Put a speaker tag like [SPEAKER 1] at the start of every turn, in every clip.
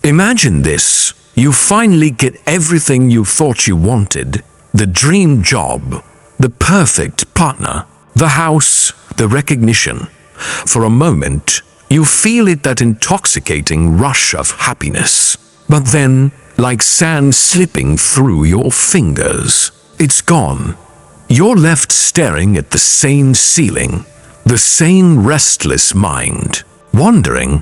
[SPEAKER 1] Imagine this. You finally get everything you thought you wanted. The dream job, the perfect partner, the house, the recognition. For a moment, you feel that intoxicating rush of happiness. But then, like sand slipping through your fingers, it's gone. You're left staring at the same ceiling, the same restless mind, wondering,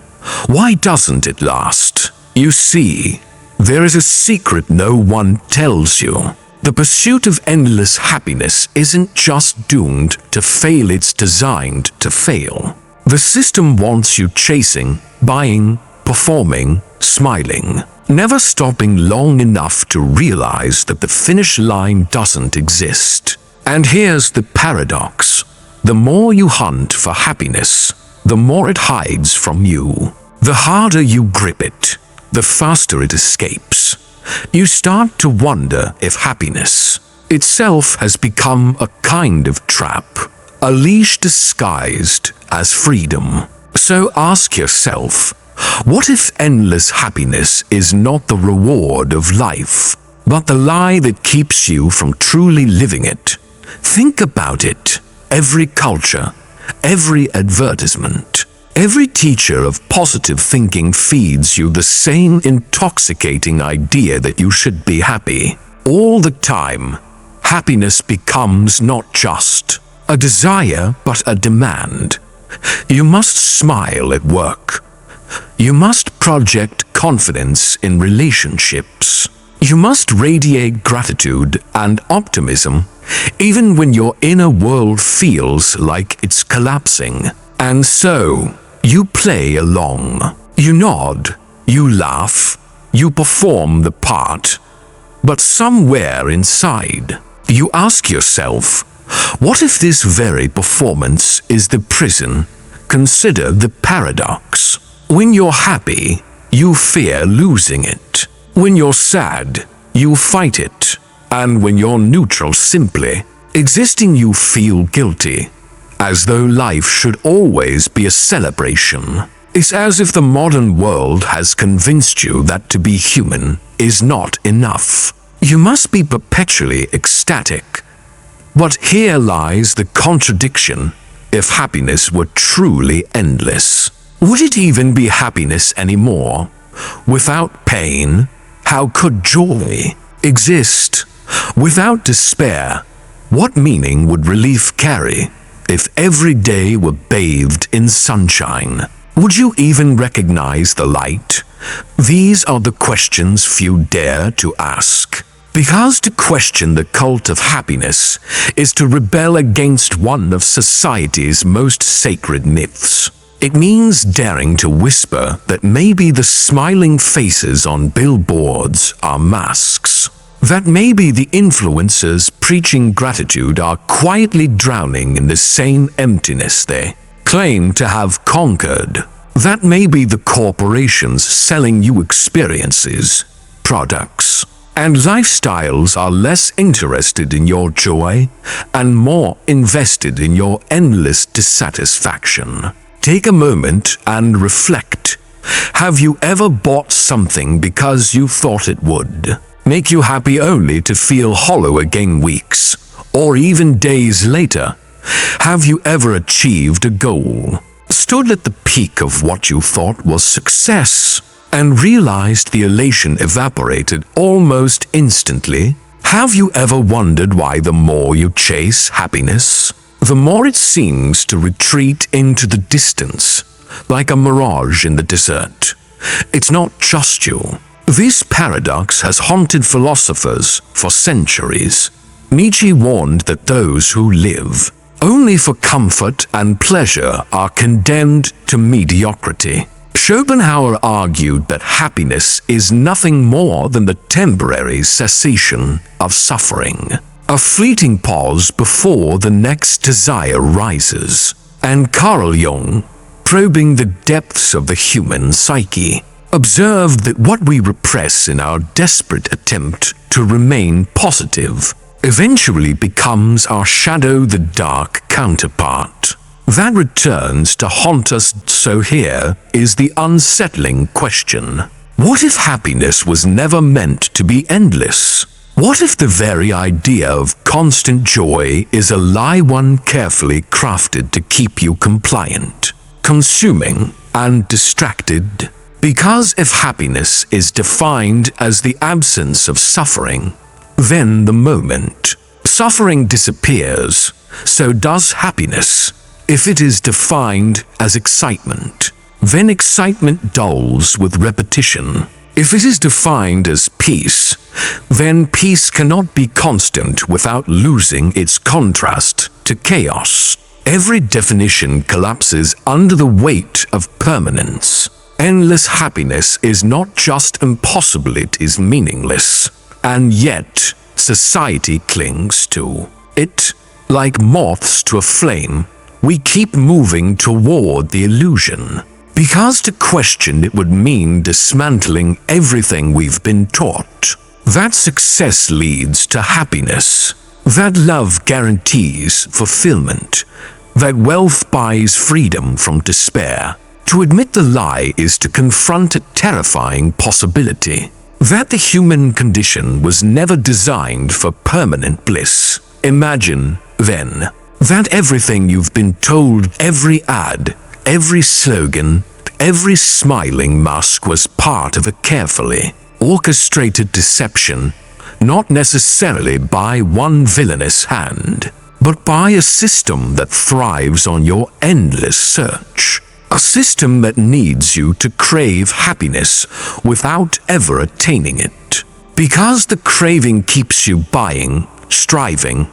[SPEAKER 1] why doesn't it last? You see, there is a secret no one tells you. The pursuit of endless happiness isn't just doomed to fail, it's designed to fail. The system wants you chasing, buying, performing, smiling, never stopping long enough to realize that the finish line doesn't exist. And here's the paradox. The more you hunt for happiness, the more it hides from you. The harder you grip it, the faster it escapes. You start to wonder if happiness itself has become a kind of trap, a leash disguised as freedom. So ask yourself, what if endless happiness is not the reward of life, but the lie that keeps you from truly living it? Think about it. Every culture, every advertisement, every teacher of positive thinking feeds you the same intoxicating idea that you should be happy. All the time, happiness becomes not just a desire but a demand. You must smile at work. You must project confidence in relationships. You must radiate gratitude and optimism even when your inner world feels like it's collapsing. And so, you play along. You nod, you laugh, you perform the part. But somewhere inside, you ask yourself, what if this very performance is the prison? Consider the paradox. When you're happy, you fear losing it. When you're sad, you fight it. And when you're neutral, simply existing, you feel guilty, as though life should always be a celebration. It's as if the modern world has convinced you that to be human is not enough. You must be perpetually ecstatic. But here lies the contradiction. If happiness were truly endless, would it even be happiness anymore? Without pain, how could joy exist? Without despair, what meaning would relief carry? If every day were bathed in sunshine, would you even recognize the light? These are the questions few dare to ask. Because to question the cult of happiness is to rebel against one of society's most sacred myths. It means daring to whisper that maybe the smiling faces on billboards are masks. That maybe the influencers preaching gratitude are quietly drowning in the same emptiness they claim to have conquered. That maybe the corporations selling you experiences, products, and lifestyles are less interested in your joy and more invested in your endless dissatisfaction. Take a moment and reflect. Have you ever bought something because you thought it would make you happy only to feel hollow again weeks or even days later? Have you ever achieved a goal, stood at the peak of what you thought was success, and realized the elation evaporated almost instantly? Have you ever wondered why the more you chase happiness, the more it seems to retreat into the distance, like a mirage in the desert? It's not just you. This paradox has haunted philosophers for centuries. Nietzsche warned that those who live only for comfort and pleasure are condemned to mediocrity. Schopenhauer argued that happiness is nothing more than the temporary cessation of suffering, a fleeting pause before the next desire rises. And Carl Jung, probing the depths of the human psyche, observed that what we repress in our desperate attempt to remain positive eventually becomes our shadow, the dark counterpart. That returns to haunt us. So here is the unsettling question. What if happiness was never meant to be endless? What if the very idea of constant joy is a lie, one carefully crafted to keep you compliant, consuming, and distracted? Because if happiness is defined as the absence of suffering, then the moment suffering disappears, so does happiness. If it is defined as excitement, then excitement dulls with repetition. If it is defined as peace, then peace cannot be constant without losing its contrast to chaos. Every definition collapses under the weight of permanence. Endless happiness is not just impossible, it is meaningless. And yet, society clings to it. Like moths to a flame, we keep moving toward the illusion. Because to question it would mean dismantling everything we've been taught. That success leads to happiness. That love guarantees fulfillment. That wealth buys freedom from despair. To admit the lie is to confront a terrifying possibility. That the human condition was never designed for permanent bliss. Imagine, then, that everything you've been told, every ad, every slogan, every smiling mask was part of a carefully orchestrated deception, not necessarily by one villainous hand, but by a system that thrives on your endless search. A system that needs you to crave happiness without ever attaining it. Because the craving keeps you buying, striving,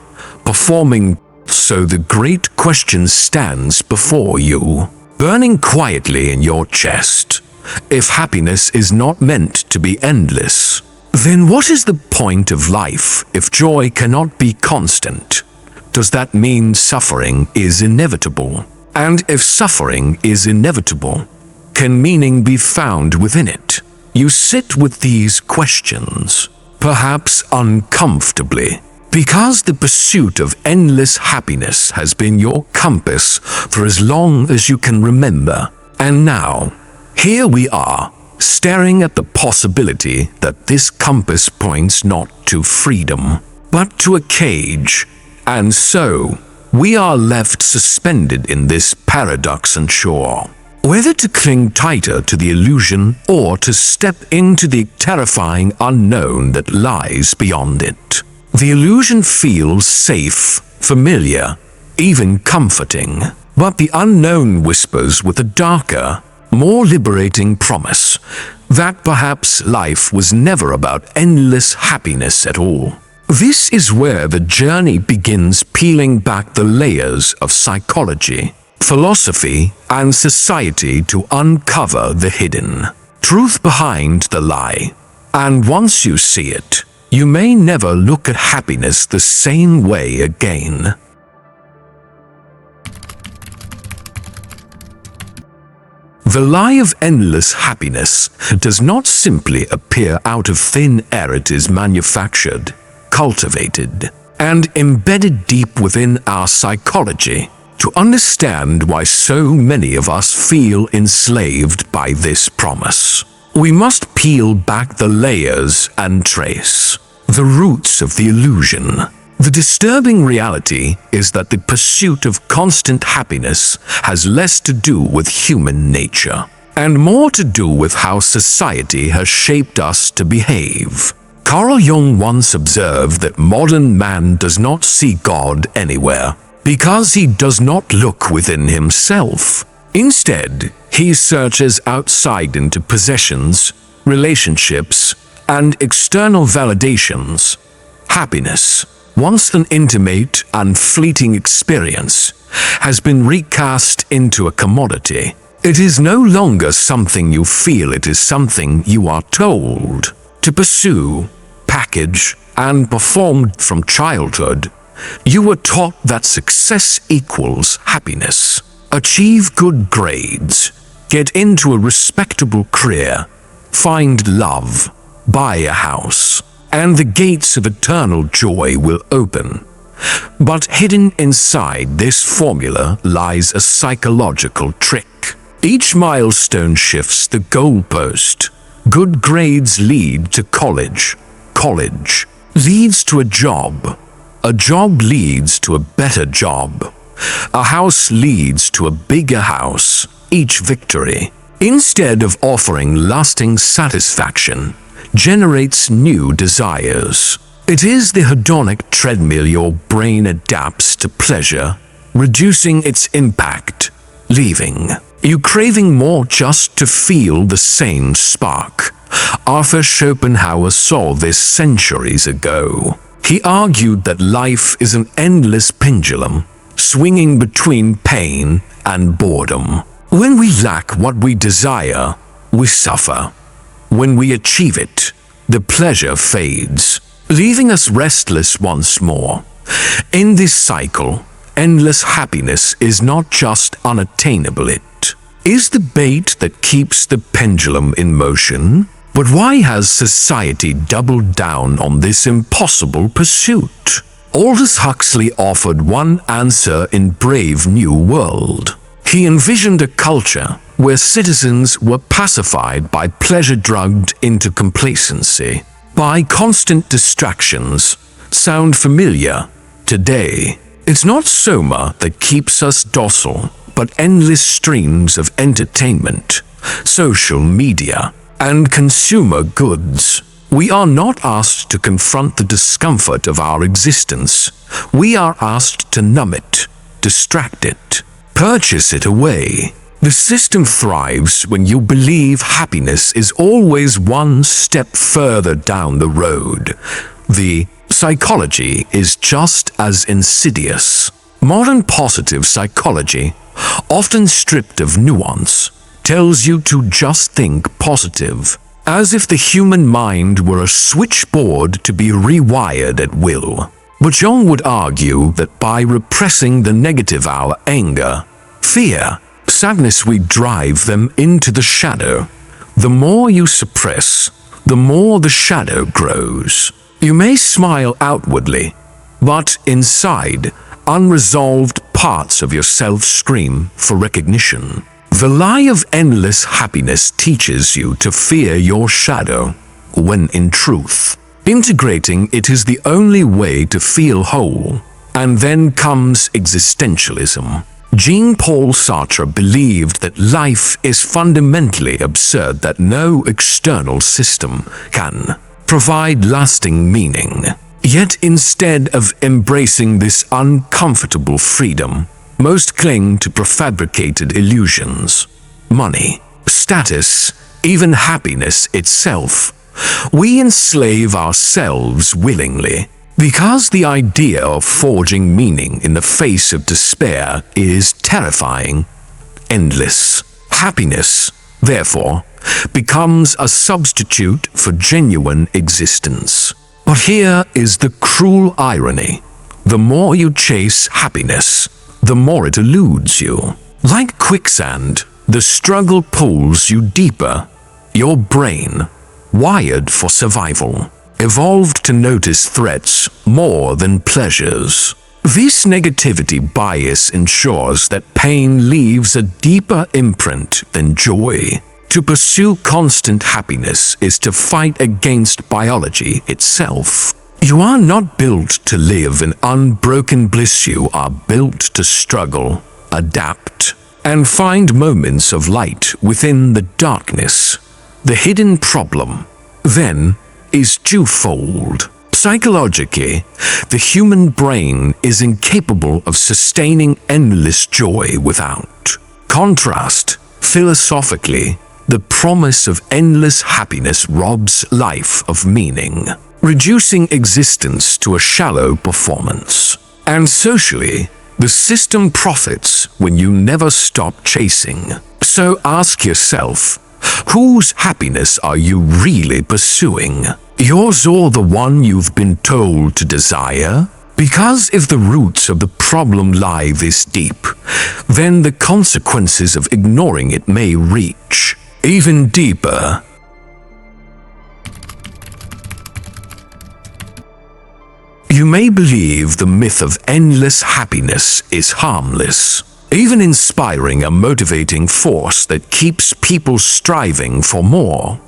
[SPEAKER 1] performing. So the great question stands before you, burning quietly in your chest. If happiness is not meant to be endless, then what is the point of life if joy cannot be constant? Does that mean suffering is inevitable? And if suffering is inevitable, can meaning be found within it? You sit with these questions, perhaps uncomfortably, because the pursuit of endless happiness has been your compass for as long as you can remember. And now, here we are, staring at the possibility that this compass points not to freedom, but to a cage. And so, we are left suspended in this paradox unsure whether to cling tighter to the illusion or to step into the terrifying unknown that lies beyond it. The illusion feels safe, familiar, even comforting, but the unknown whispers with a darker, more liberating promise that perhaps life was never about endless happiness at all. This is where the journey begins, peeling back the layers of psychology, philosophy, and society to uncover the hidden truth behind the lie. And once you see it, you may never look at happiness the same way again. The lie of endless happiness does not simply appear out of thin air. It is manufactured, cultivated, and embedded deep within our psychology. To understand why so many of us feel enslaved by this promise, we must peel back the layers and trace the roots of the illusion. The disturbing reality is that the pursuit of constant happiness has less to do with human nature and more to do with how society has shaped us to behave. Carl Jung once observed that modern man does not see God anywhere because he does not look within himself. Instead, he searches outside into possessions, relationships, and external validations. Happiness, once an intimate and fleeting experience, has been recast into a commodity. It is no longer something you feel, it is something you are told to pursue, package, and perform from childhood. You were taught that success equals happiness. Achieve good grades, get into a respectable career, find love, buy a house, and the gates of eternal joy will open. But hidden inside this formula lies a psychological trick. Each milestone shifts the goalpost, Good grades lead to college. College leads to a job. A job leads to a better job. A house leads to a bigger house. Each victory, instead of offering lasting satisfaction, generates new desires. It is the hedonic treadmill your brain adapts to pleasure, reducing its impact, leaving you craving more just to feel the same spark. Arthur Schopenhauer saw this centuries ago. He argued that life is an endless pendulum, swinging between pain and boredom. When we lack what we desire, we suffer. When we achieve it, the pleasure fades, leaving us restless once more. In this cycle, endless happiness is not just unattainable, it is the bait that keeps the pendulum in motion. But why has society doubled down on this impossible pursuit? Aldous Huxley offered one answer in Brave New World. He envisioned a culture where citizens were pacified by pleasure drugged into complacency, by constant distractions. Sound familiar? Today, it's not soma that keeps us docile, but endless streams of entertainment, social media, and consumer goods. We are not asked to confront the discomfort of our existence. We are asked to numb it, distract it, purchase it away. The system thrives when you believe happiness is always one step further down the road. The psychology is just as insidious. Modern positive psychology, often stripped of nuance, tells you to just think positive, as if the human mind were a switchboard to be rewired at will. But Jung would argue that by repressing the negative, our anger, fear, sadness, we drive them into the shadow. The more you suppress, the more the shadow grows. You may smile outwardly, but inside, unresolved parts of yourself scream for recognition. The lie of endless happiness teaches you to fear your shadow, when in truth, integrating it is the only way to feel whole. And then comes existentialism. Jean-Paul Sartre believed that life is fundamentally absurd, that no external system can provide lasting meaning. Yet instead of embracing this uncomfortable freedom, most cling to prefabricated illusions. Money, status, even happiness itself. We enslave ourselves willingly, because the idea of forging meaning in the face of despair is terrifying. Endless happiness, therefore, becomes a substitute for genuine existence. But here is the cruel irony. The more you chase happiness, the more it eludes you. Like quicksand, the struggle pulls you deeper. Your brain, wired for survival, evolved to notice threats more than pleasures. This negativity bias ensures that pain leaves a deeper imprint than joy. To pursue constant happiness is to fight against biology itself. You are not built to live in unbroken bliss. You are built to struggle, adapt, and find moments of light within the darkness. The hidden problem, then, is twofold. Psychologically, the human brain is incapable of sustaining endless joy without contrast. Philosophically, the promise of endless happiness robs life of meaning, reducing existence to a shallow performance. And socially, the system profits when you never stop chasing. So ask yourself, whose happiness are you really pursuing? Yours or the one you've been told to desire? Because if the roots of the problem lie this deep, then the consequences of ignoring it may reach even deeper. You may believe the myth of endless happiness is harmless, even inspiring, a motivating force that keeps people striving for more.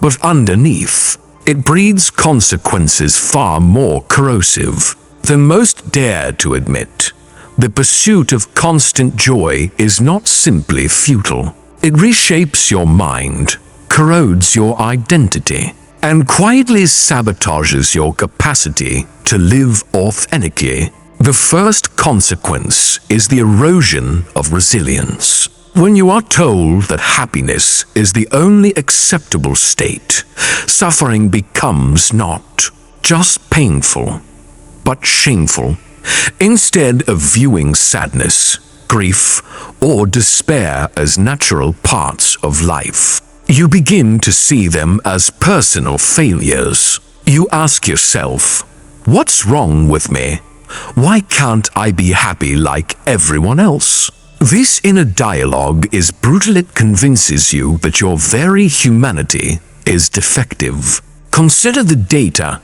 [SPEAKER 1] but underneath, it breeds consequences far more corrosive than most dare to admit. The pursuit of constant joy is not simply futile. It reshapes your mind, corrodes your identity, and quietly sabotages your capacity to live authentically. The first consequence is the erosion of resilience. When you are told that happiness is the only acceptable state, suffering becomes not just painful, but shameful. Instead of viewing sadness, grief, or despair as natural parts of life, you begin to see them as personal failures. You ask yourself, what's wrong with me? Why can't I be happy like everyone else? This inner dialogue is brutal. It convinces you that your very humanity is defective. Consider the data.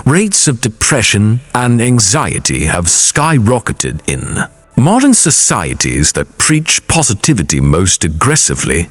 [SPEAKER 1] Rates of depression and anxiety have skyrocketed in modern societies that preach positivity most aggressively.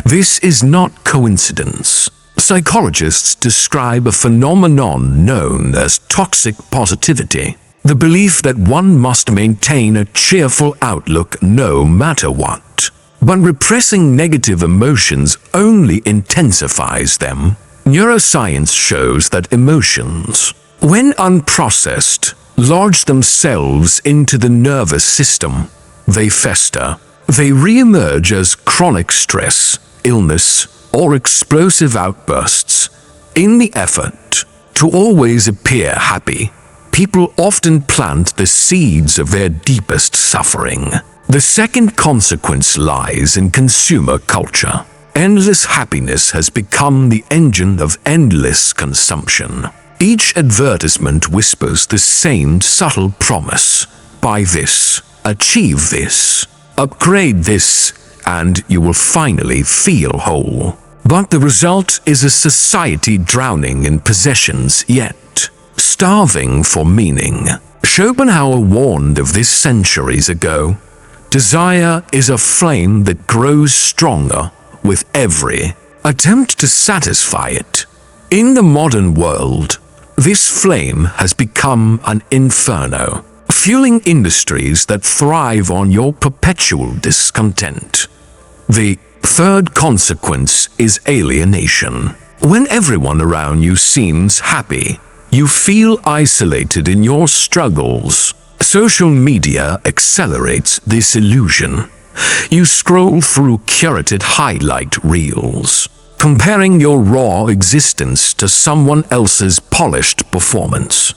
[SPEAKER 1] This is not coincidence. Psychologists describe a phenomenon known as toxic positivity, the belief that one must maintain a cheerful outlook no matter what. But repressing negative emotions only intensifies them. Neuroscience shows that emotions, when unprocessed, lodge themselves into the nervous system. They fester. They re-emerge as chronic stress, illness, or explosive outbursts. In the effort to always appear happy, people often plant the seeds of their deepest suffering. The second consequence lies in consumer culture. Endless happiness has become the engine of endless consumption. Each advertisement whispers the same subtle promise: buy this, achieve this, upgrade this, and you will finally feel whole. But the result is a society drowning in possessions yet starving for meaning. Schopenhauer warned of this centuries ago. Desire is a flame that grows stronger with every attempt to satisfy it. In the modern world, this flame has become an inferno, fueling industries that thrive on your perpetual discontent. The third consequence is alienation. When everyone around you seems happy, you feel isolated in your struggles. Social media accelerates this illusion. You scroll through curated highlight reels, comparing your raw existence to someone else's polished performance.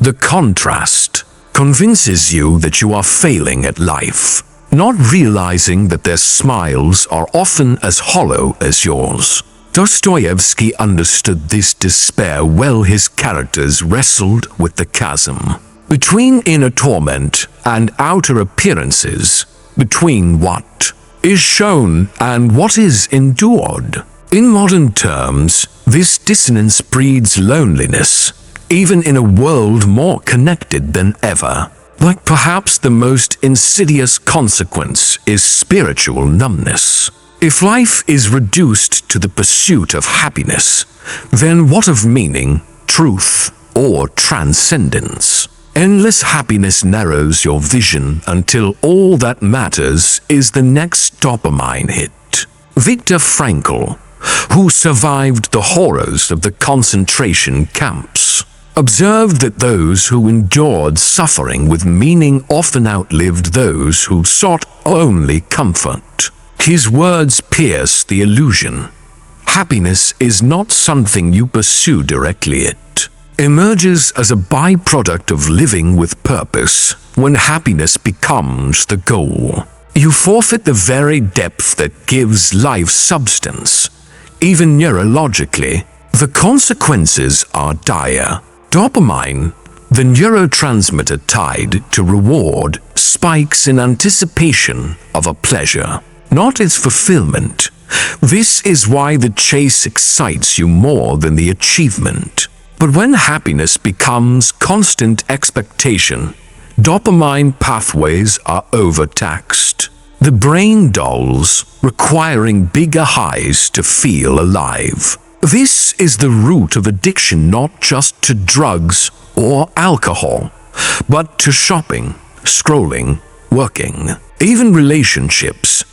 [SPEAKER 1] The contrast convinces you that you are failing at life, not realizing that their smiles are often as hollow as yours. Dostoevsky understood this despair well. His characters wrestled with the chasm between inner torment and outer appearances, between what is shown and what is endured. In modern terms, this dissonance breeds loneliness, even in a world more connected than ever. But perhaps the most insidious consequence is spiritual numbness. If life is reduced to the pursuit of happiness, then what of meaning, truth, or transcendence? Endless happiness narrows your vision until all that matters is the next dopamine hit. Viktor Frankl, who survived the horrors of the concentration camps, observed that those who endured suffering with meaning often outlived those who sought only comfort. His words pierce the illusion. Happiness is not something you pursue directly. It emerges as a byproduct of living with purpose. When happiness becomes the goal, you forfeit the very depth that gives life substance. Even neurologically, the consequences are dire. Dopamine, the neurotransmitter tied to reward, spikes in anticipation of a pleasure, not its fulfillment. This is why the chase excites you more than the achievement. But when happiness becomes constant expectation, dopamine pathways are overtaxed. The brain dulls, requiring bigger highs to feel alive. This is the root of addiction, not just to drugs or alcohol, but to shopping, scrolling, working, even relationships.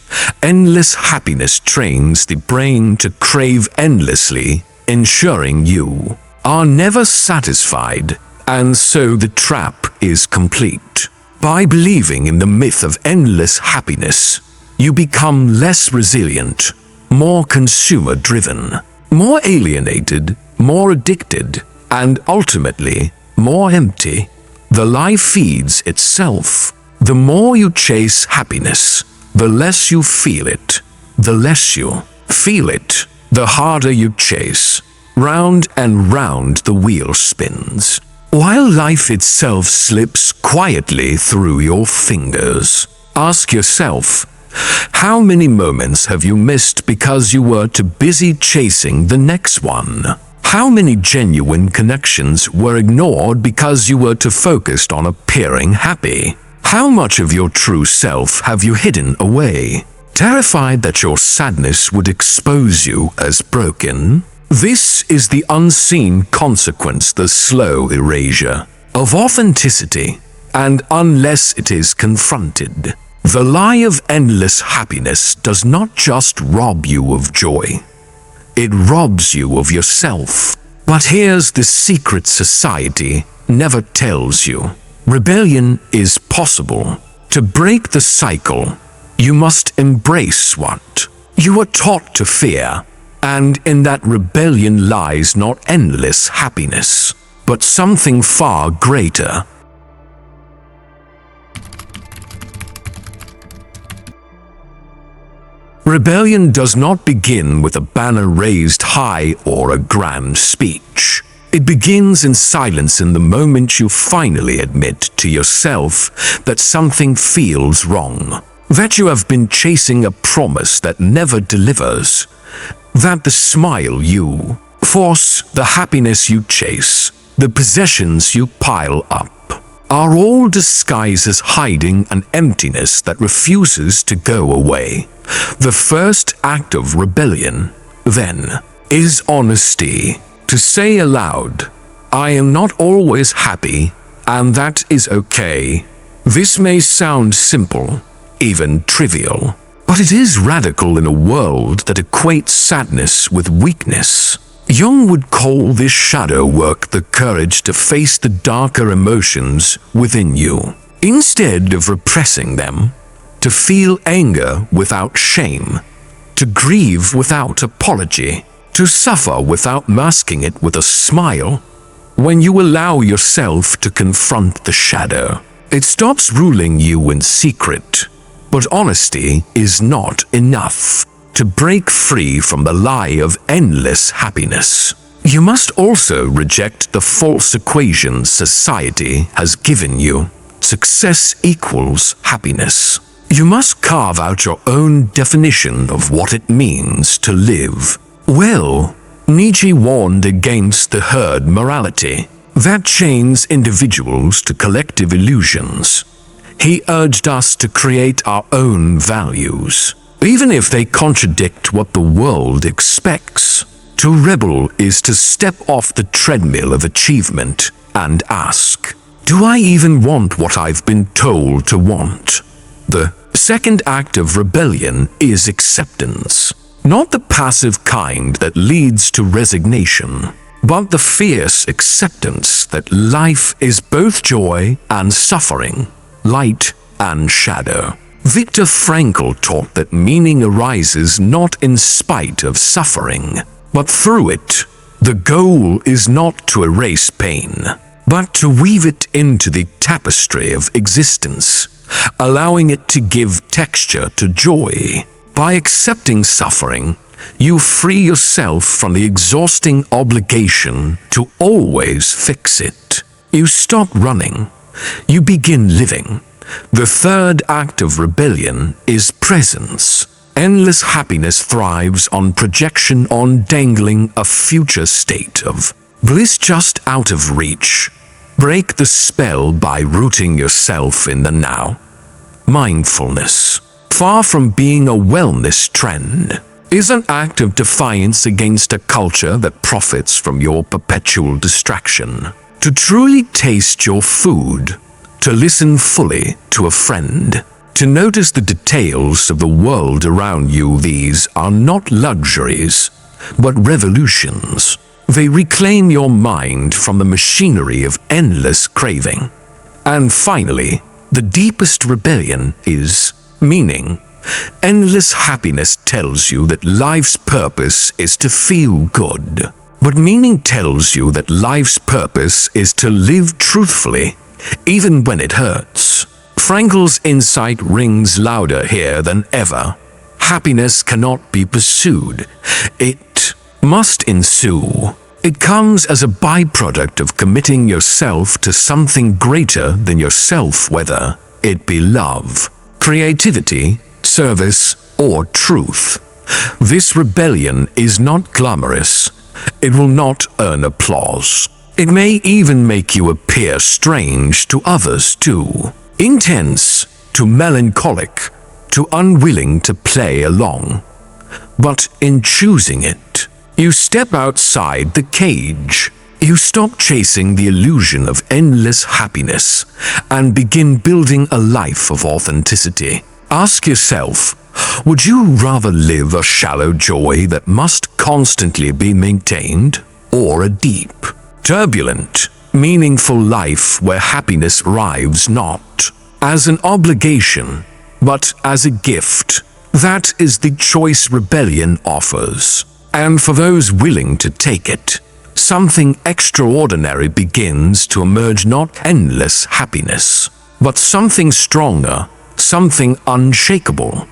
[SPEAKER 1] Endless happiness trains the brain to crave endlessly, ensuring you are never satisfied, and so the trap is complete. By believing in the myth of endless happiness, you become less resilient, more consumer-driven, more alienated, more addicted, and ultimately, more empty. The lie feeds itself. The more you chase happiness, the less you feel it. The less you feel it, the harder you chase. Round and round the wheel spins, while life itself slips quietly through your fingers. Ask yourself, how many moments have you missed because you were too busy chasing the next one? How many genuine connections were ignored because you were too focused on appearing happy? How much of your true self have you hidden away, terrified that your sadness would expose you as broken? This is the unseen consequence, the slow erasure of authenticity, and unless it is confronted, the lie of endless happiness does not just rob you of joy, it robs you of yourself. But here's the secret society never tells you. Rebellion is possible. To break the cycle, you must embrace what you are taught to fear. And in that rebellion lies not endless happiness, but something far greater. Rebellion does not begin with a banner raised high or a grand speech. It begins in silence, in the moment you finally admit to yourself that something feels wrong, that you have been chasing a promise that never delivers, that the smile you force, the happiness you chase, the possessions you pile up, are all disguises hiding an emptiness that refuses to go away. The first act of rebellion, then, is honesty. To say aloud, I am not always happy, and that is okay. This may sound simple, even trivial, but it is radical in a world that equates sadness with weakness. Jung would call this shadow work the courage to face the darker emotions within you. Instead of repressing them, to feel anger without shame, to grieve without apology, to suffer without masking it with a smile. When you allow yourself to confront the shadow, it stops ruling you in secret. But honesty is not enough. To break free from the lie of endless happiness, you must also reject the false equation society has given you. Success equals happiness. You must carve out your own definition of what it means to live well. Nietzsche warned against the herd morality that chains individuals to collective illusions. He urged us to create our own values, even if they contradict what the world expects. To rebel is to step off the treadmill of achievement and ask, do I even want what I've been told to want? The second act of rebellion is acceptance. Not the passive kind that leads to resignation, but the fierce acceptance that life is both joy and suffering, light and shadow. Viktor Frankl taught that meaning arises not in spite of suffering, but through it. The goal is not to erase pain, but to weave it into the tapestry of existence, allowing it to give texture to joy. By accepting suffering, you free yourself from the exhausting obligation to always fix it. You stop running. You begin living. The third act of rebellion is presence. Endless happiness thrives on projection, on dangling a future state of bliss just out of reach. Break the spell by rooting yourself in the now. Mindfulness, far from being a wellness trend, is an act of defiance against a culture that profits from your perpetual distraction. To truly taste your food, to listen fully to a friend, to notice the details of the world around you, these are not luxuries, but revolutions. They reclaim your mind from the machinery of endless craving. And finally, the deepest rebellion is meaning. Endless happiness tells you that life's purpose is to feel good. But meaning tells you that life's purpose is to live truthfully, even when it hurts. Frankl's insight rings louder here than ever. Happiness cannot be pursued. It must ensue. It comes as a byproduct of committing yourself to something greater than yourself, whether it be love, creativity, service, or truth. This rebellion is not glamorous. It will not earn applause. It may even make you appear strange to others too. Intense, to melancholic, to unwilling to play along. But in choosing it, you step outside the cage. You stop chasing the illusion of endless happiness and begin building a life of authenticity. Ask yourself, would you rather live a shallow joy that must constantly be maintained, or a deep, turbulent, meaningful life where happiness arrives not as an obligation, but as a gift? That is the choice rebellion offers. And for those willing to take it, something extraordinary begins to emerge, not endless happiness, but something stronger, something unshakable.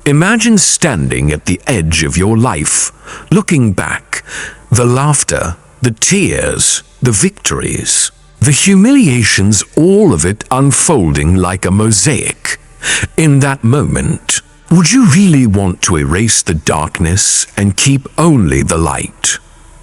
[SPEAKER 1] Imagine standing at the edge of your life, looking back, the laughter, the tears, the victories, the humiliations, all of it unfolding like a mosaic. In that moment, would you really want to erase the darkness and keep only the light?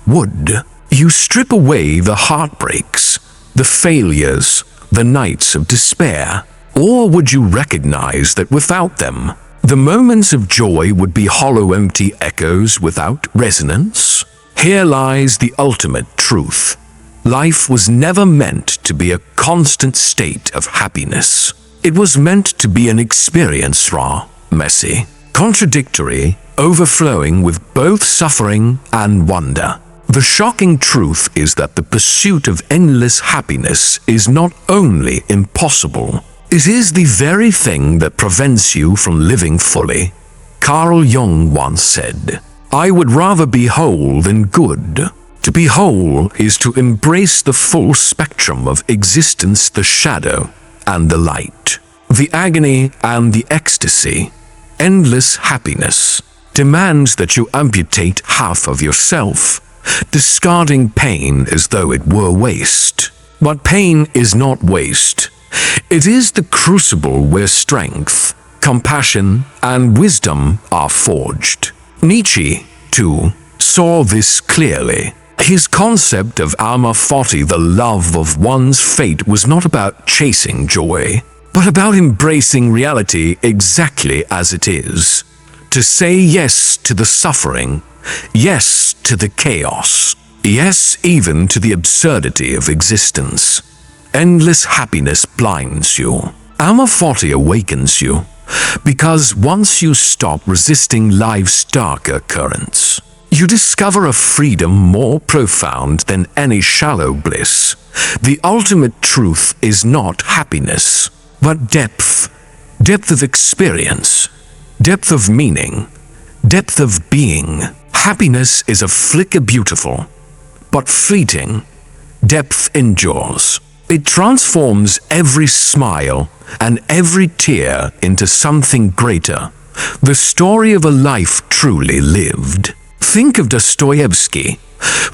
[SPEAKER 1] Would you strip away the heartbreaks, the failures, the nights of despair? Or would you recognize that without them, the moments of joy would be hollow, empty echoes without resonance? Here lies the ultimate truth. Life was never meant to be a constant state of happiness. It was meant to be an experience, raw, messy, contradictory, overflowing with both suffering and wonder. The shocking truth is that the pursuit of endless happiness is not only impossible, it is the very thing that prevents you from living fully. Carl Jung once said, "I would rather be whole than good." To be whole is to embrace the full spectrum of existence, the shadow and the light, the agony and the ecstasy. Endless happiness demands that you amputate half of yourself, discarding pain as though it were waste. But pain is not waste. It is the crucible where strength, compassion, and wisdom are forged. Nietzsche, too, saw this clearly. His concept of amor fati, the love of one's fate, was not about chasing joy, but about embracing reality exactly as it is. To say yes to the suffering, yes to the chaos, yes even to the absurdity of existence. Endless happiness blinds you. Amor fati awakens you, because once you stop resisting life's darker currents, you discover a freedom more profound than any shallow bliss. The ultimate truth is not happiness, but depth. Depth of experience, depth of meaning, depth of being. Happiness is a flicker beautiful, but fleeting. Depth endures. It transforms every smile and every tear into something greater, the story of a life truly lived. Think of Dostoevsky,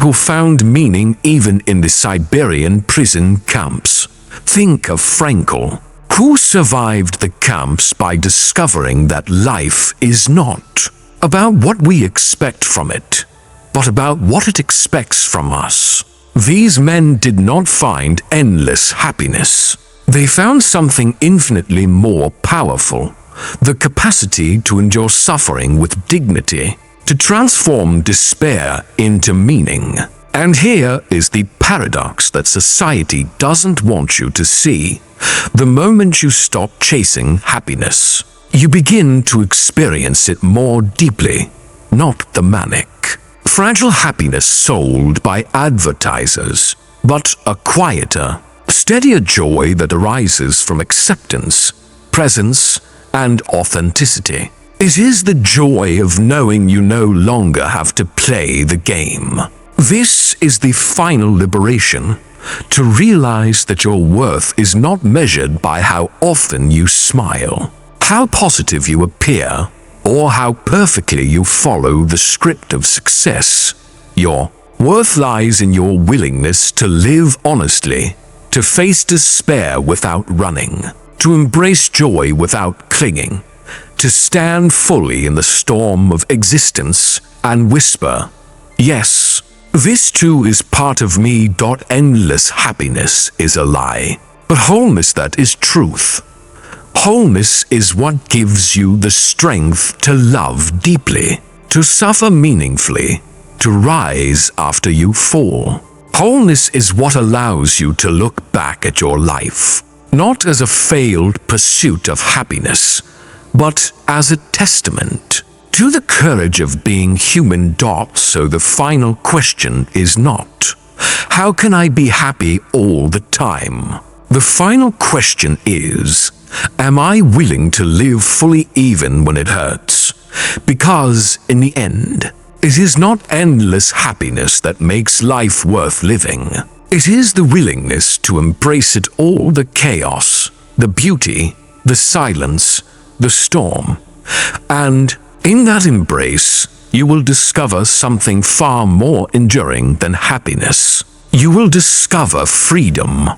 [SPEAKER 1] who found meaning even in the Siberian prison camps. Think of Frankl, who survived the camps by discovering that life is not about what we expect from it, but about what it expects from us. These men did not find endless happiness. They found something infinitely more powerful, the capacity to endure suffering with dignity, to transform despair into meaning. And here is the paradox that society doesn't want you to see. The moment you stop chasing happiness, you begin to experience it more deeply, not the manic, fragile happiness sold by advertisers, but a quieter, steadier joy that arises from acceptance, presence, and authenticity. It is the joy of knowing you no longer have to play the game. This is the final liberation, to realize that your worth is not measured by how often you smile, how positive you appear, or how perfectly you follow the script of success. Your worth lies in your willingness to live honestly, to face despair without running, to embrace joy without clinging, to stand fully in the storm of existence and whisper, "Yes, this too is part of me." Endless happiness is a lie, but wholeness, that is truth. Wholeness is what gives you the strength to love deeply, to suffer meaningfully, to rise after you fall. Wholeness is what allows you to look back at your life, not as a failed pursuit of happiness, but as a testament to the courage of being human. So the final question is not, how can I be happy all the time? The final question is, am I willing to live fully even when it hurts? Because in the end, it is not endless happiness that makes life worth living. It is the willingness to embrace it all, the chaos, the beauty, the silence, the storm. And in that embrace, you will discover something far more enduring than happiness. You will discover freedom.